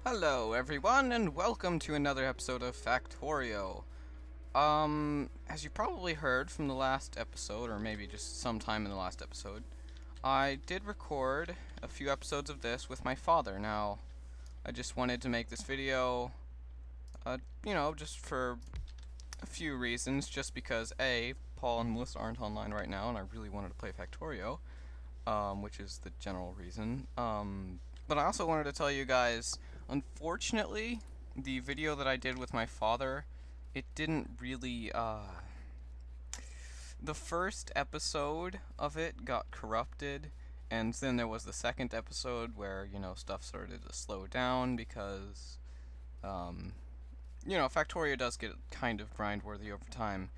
Hello everyone and welcome to another episode of Factorio. As you probably heard from the last episode, or maybe just sometime in the last episode, I did record a few episodes of this with my father. Now, I just wanted to make this video, just for a few reasons, just because A, Paul and Melissa aren't online right now and I really wanted to play Factorio, which is the general reason. But I also wanted to tell you guys, unfortunately, the video that I did with my father, it didn't really, the first episode of it got corrupted, and then there was the second episode where, stuff started to slow down because, Factorio does get kind of grind-worthy over time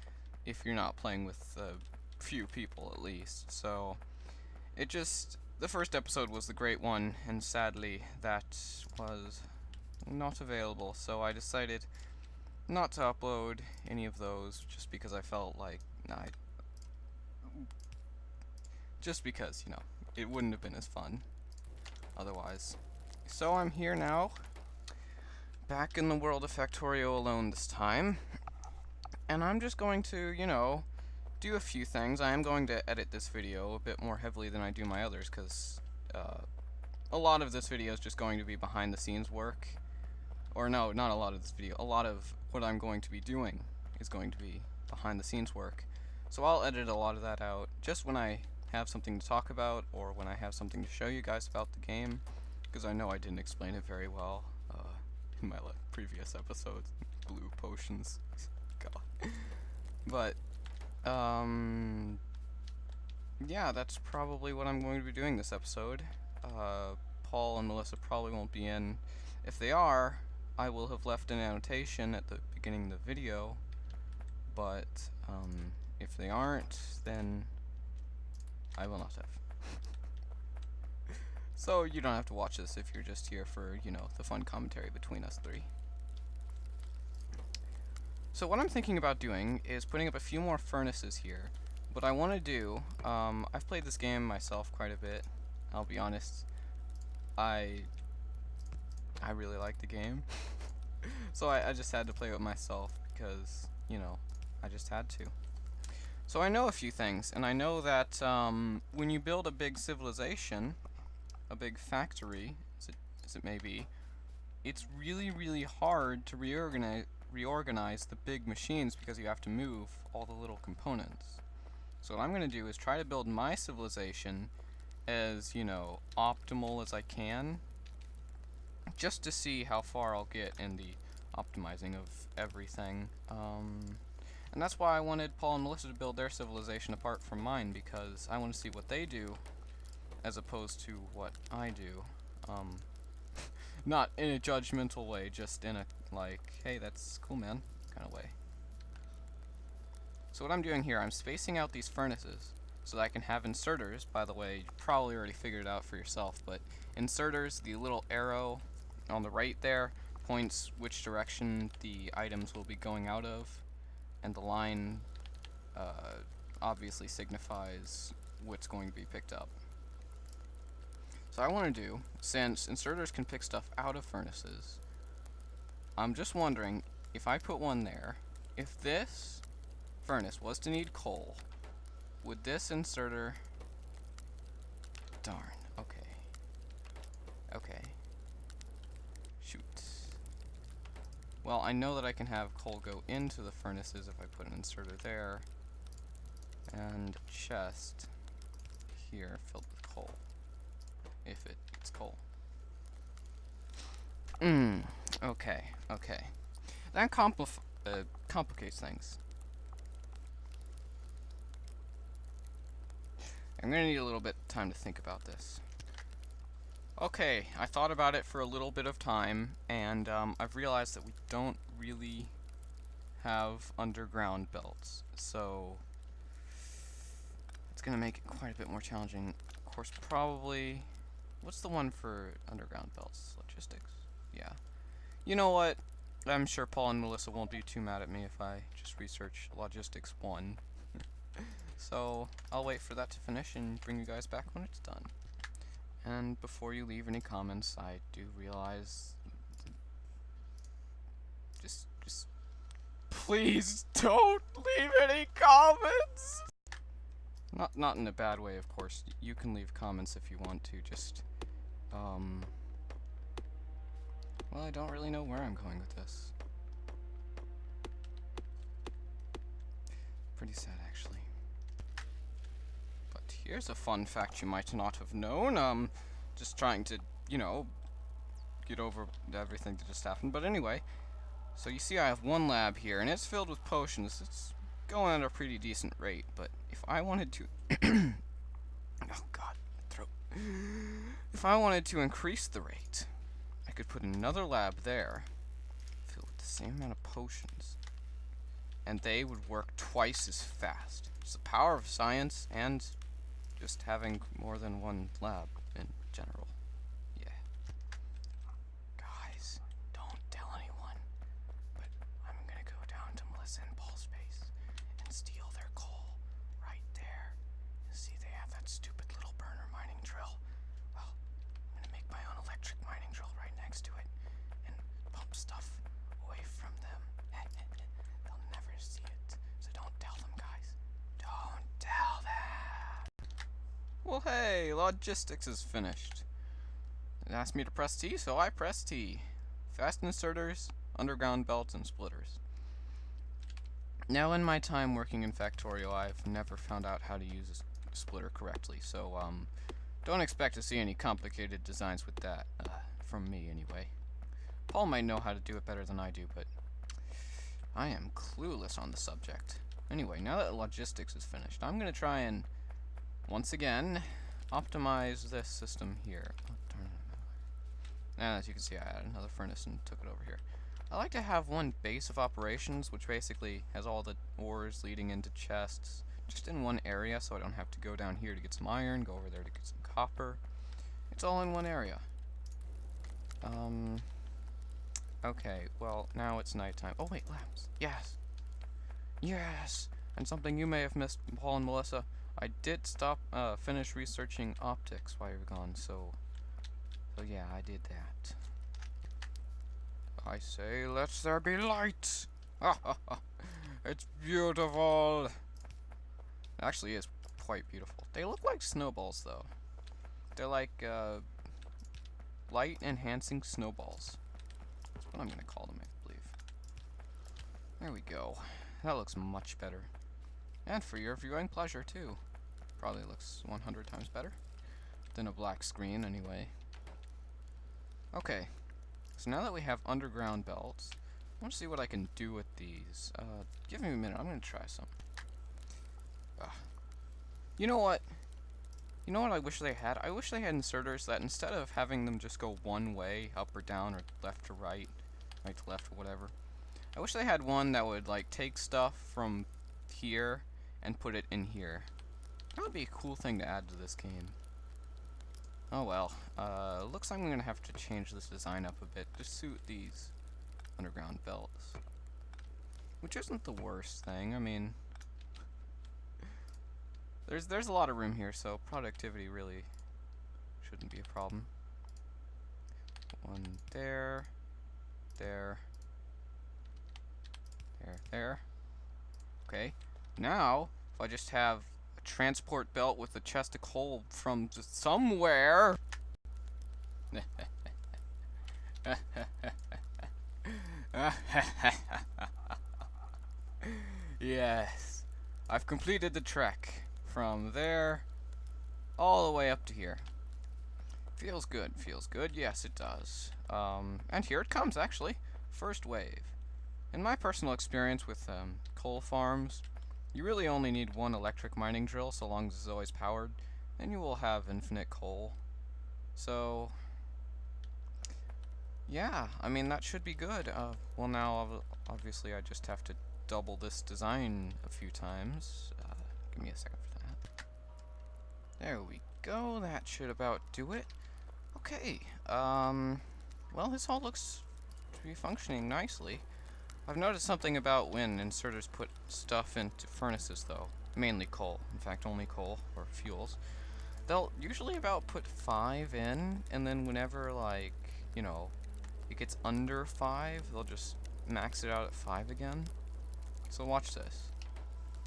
if you're not playing with a few people at least, so the first episode was the great one, and sadly that was not available, so I decided not to upload any of those just because I felt like, just because, it wouldn't have been as fun otherwise. So I'm here now, back in the world of Factorio alone this time, and I'm just going to, do a few things. I am going to edit this video a bit more heavily than I do my others, because a lot of this video is just going to be behind the scenes work. Or no, not a lot of this video. A lot of what I'm going to be doing is going to be behind the scenes work. So I'll edit a lot of that out just when I have something to talk about, or when I have something to show you guys about the game, because I know I didn't explain it very well in my previous episodes. Blue potions. God. But yeah, that's probably what I'm going to be doing this episode. Paul and Melissa probably won't be in. If they are, I will have left an annotation at the beginning of the video, but if they aren't, then I will not have. So you don't have to watch this if you're just here for, the fun commentary between us three. So what I'm thinking about doing is putting up a few more furnaces here. What I want to do, I've played this game myself quite a bit, I'll be honest. I really like the game. So I just had to play it myself because, I just had to. So I know a few things, and I know that when you build a big civilization, a big factory, as it may be, it's really, really hard to reorganize the big machines because you have to move all the little components. So what I'm going to do is try to build my civilization as, optimal as I can, just to see how far I'll get in the optimizing of everything. And that's why I wanted Paul and Melissa to build their civilization apart from mine, because I want to see what they do as opposed to what I do. Not in a judgmental way, just in a, like, hey, that's cool, man, kind of way. So what I'm doing here, I'm spacing out these furnaces so that I can have inserters. By the way, you probably already figured it out for yourself, but inserters, the little arrow on the right there, points which direction the items will be going out of, and the line obviously signifies what's going to be picked up. So I want to do, since inserters can pick stuff out of furnaces, I'm just wondering, if I put one there, if this furnace was to need coal, would this inserter... Darn, okay. Okay. Shoot. Well, I know that I can have coal go into the furnaces if I put an inserter there, and a chest here filled with coal, if it's coal. Okay, okay. That complicates things. I'm gonna need a little bit of time to think about this. Okay, I thought about it for a little bit of time, and I've realized that we don't really have underground belts, so it's gonna make it quite a bit more challenging. Of course, probably... What's the one for underground belts? Logistics? Yeah. You know what? I'm sure Paul and Melissa won't be too mad at me if I just research Logistics 1. So, I'll wait for that to finish and bring you guys back when it's done. And before you leave any comments, I do realize Please don't leave any comments! Not in a bad way, of course. You can leave comments if you want to, just, well, I don't really know where I'm going with this. Pretty sad, actually. But here's a fun fact you might not have known. Just trying to, you know, get over everything that just happened. But anyway, so you see I have one lab here, and it's filled with potions. It's going at a pretty decent rate, but if I wanted to... oh god, throat. If I wanted to increase the rate, I could put another lab there, filled with the same amount of potions, and they would work twice as fast. It's the power of science and just having more than one lab in general. Yeah. Guys, don't tell anyone, but I'm gonna go down to Melissa and Paul's base and steal their coal right there. You see, they have that stupid little burner mining drill. Well, I'm gonna make my own electric mining drill right next to it and pump stuff away from them. They'll never see it, so don't tell them, guys. Don't tell them. Well, hey, logistics is finished. It asked me to press T, so I press T. Fast inserters, underground belts, and splitters. Now, in my time working in Factorio, I've never found out how to use a splitter correctly, so, don't expect to see any complicated designs with that, from me anyway. Paul might know how to do it better than I do, but I am clueless on the subject. Anyway, now that logistics is finished, I'm gonna try and, once again, optimize this system here. Oh, darn it. And as you can see, I added another furnace and took it over here. I like to have one base of operations, which basically has all the ores leading into chests, just in one area, so I don't have to go down here to get some iron, go over there to get some copper. It's all in one area. Okay, well, now it's nighttime. Oh wait, lamps. Yes! Yes! And something you may have missed, Paul and Melissa, I did finish researching optics while you were gone, so yeah, I did that. I say, let there be light! It's beautiful! It actually is quite beautiful. They look like snowballs, though. They're like, light-enhancing snowballs. That's what I'm gonna call them, I believe. There we go. That looks much better. And for your viewing pleasure, too. Probably looks 100 times better than a black screen, anyway. Okay. So now that we have underground belts, I want to see what I can do with these. Give me a minute. I'm going to try some. You know what? You know what I wish they had? I wish they had inserters that instead of having them just go one way, up or down, or left to right to left, or whatever, I wish they had one that would, like, take stuff from here and put it in here. That would be a cool thing to add to this game. Oh well, looks like I'm gonna have to change this design up a bit to suit these underground belts. Which isn't the worst thing, I mean... There's a lot of room here, so productivity really shouldn't be a problem. One there, there, there. Okay, now, if I just have transport belt with a chest of coal from just somewhere. Yes, I've completed the trek from there all the way up to here. Feels good, yes it does. And here it comes, actually. First wave. In my personal experience with coal farms, you really only need one electric mining drill, so long as it's always powered, and you will have infinite coal. So, yeah, I mean, that should be good. Well, now, obviously, I just have to double this design a few times. Give me a second for that. There we go, that should about do it. Okay, well, this all looks to be functioning nicely. I've noticed something about when inserters put stuff into furnaces, though. Mainly coal. In fact, only coal, or fuels. They'll usually about put 5 in, and then whenever, like, you know, it gets under 5, they'll just max it out at 5 again. So watch this.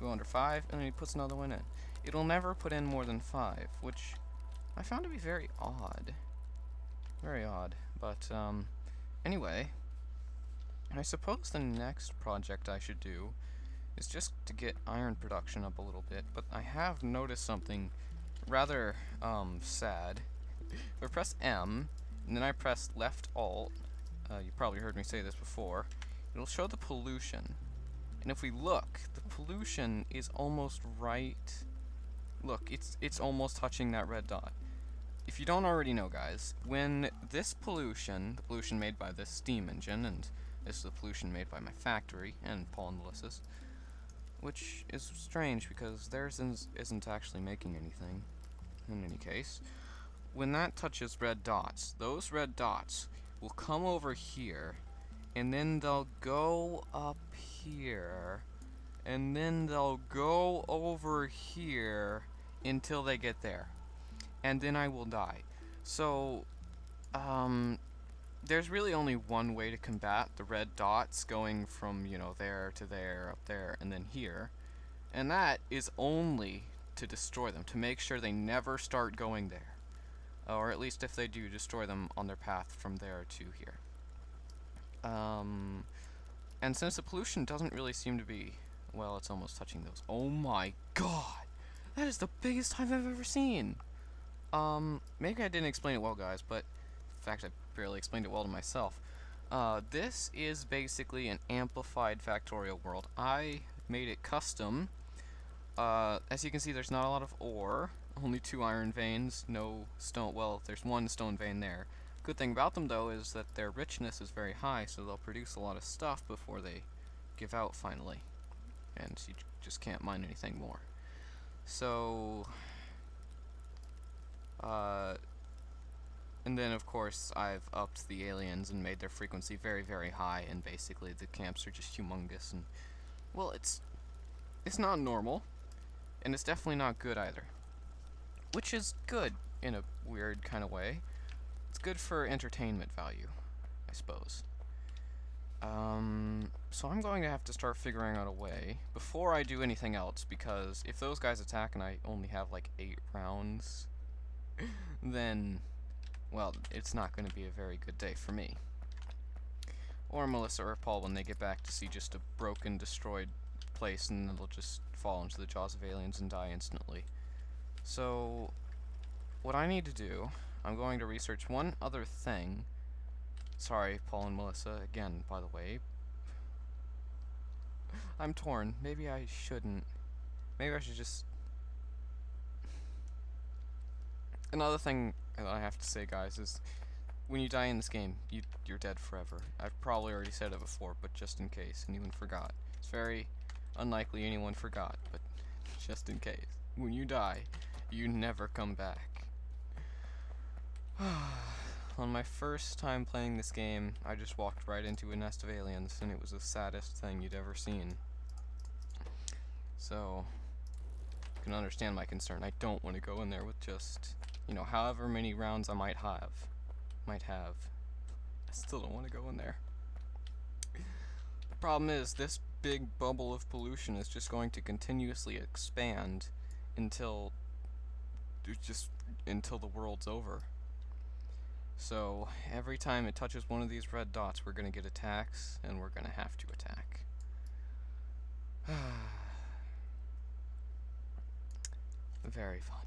Go under 5, and then he puts another one in. It'll never put in more than 5, which I found to be very odd. Very odd. But, anyway, I suppose the next project I should do is just to get iron production up a little bit, but I have noticed something rather, sad. If I press M, and then I press left Alt, you probably heard me say this before, it'll show the pollution. And if we look, the pollution is almost right. Look, it's almost touching that red dot. If you don't already know, guys, when this pollution, the pollution made by this steam engine, and this is the pollution made by my factory, and Paul and Melissa's, which is strange because theirs isn't actually making anything, in any case. When that touches red dots, those red dots will come over here, and then they'll go up here, and then they'll go over here until they get there. And then I will die. So, there's really only one way to combat the red dots going from, you know, there to there, up there, and then here. And that is only to destroy them, to make sure they never start going there. Or at least if they do, destroy them on their path from there to here. And since the pollution doesn't really seem to be, well, it's almost touching those. Oh my god! That is the biggest hive I've ever seen! Maybe I didn't explain it well, guys, but in fact, I barely explained it well to myself. This is basically an amplified Factorio world. I made it custom. As you can see, there's not a lot of ore, only 2 iron veins, no stone, well, there's 1 stone vein there. Good thing about them, though, is that their richness is very high, so they'll produce a lot of stuff before they give out, finally. And you just can't mine anything more. So, and then, of course, I've upped the aliens and made their frequency very, very high, and basically the camps are just humongous, and, well, it's not normal, and it's definitely not good either. Which is good, in a weird kind of way. It's good for entertainment value, I suppose. So I'm going to have to start figuring out a way before I do anything else, because if those guys attack and I only have like 8 rounds, then, well, it's not going to be a very good day for me. Or Melissa or Paul when they get back to see just a broken, destroyed place, and they'll just fall into the jaws of aliens and die instantly. So, what I need to do, I'm going to research one other thing. Sorry, Paul and Melissa, again, by the way. I'm torn. Maybe I shouldn't. Maybe I should just... Another thing that I have to say, guys, is when you die in this game, you're dead forever. I've probably already said it before, but just in case anyone forgot. It's very unlikely anyone forgot, but just in case. When you die, you never come back. On my first time playing this game, I just walked right into a nest of aliens, and it was the saddest thing you'd ever seen. So, you can understand my concern. I don't want to go in there with just, you know, however many rounds I might have. I still don't want to go in there. The problem is, this big bubble of pollution is just going to continuously expand until the world's over. So every time it touches one of these red dots, we're gonna get attacks, and we're gonna have to attack. Very fun.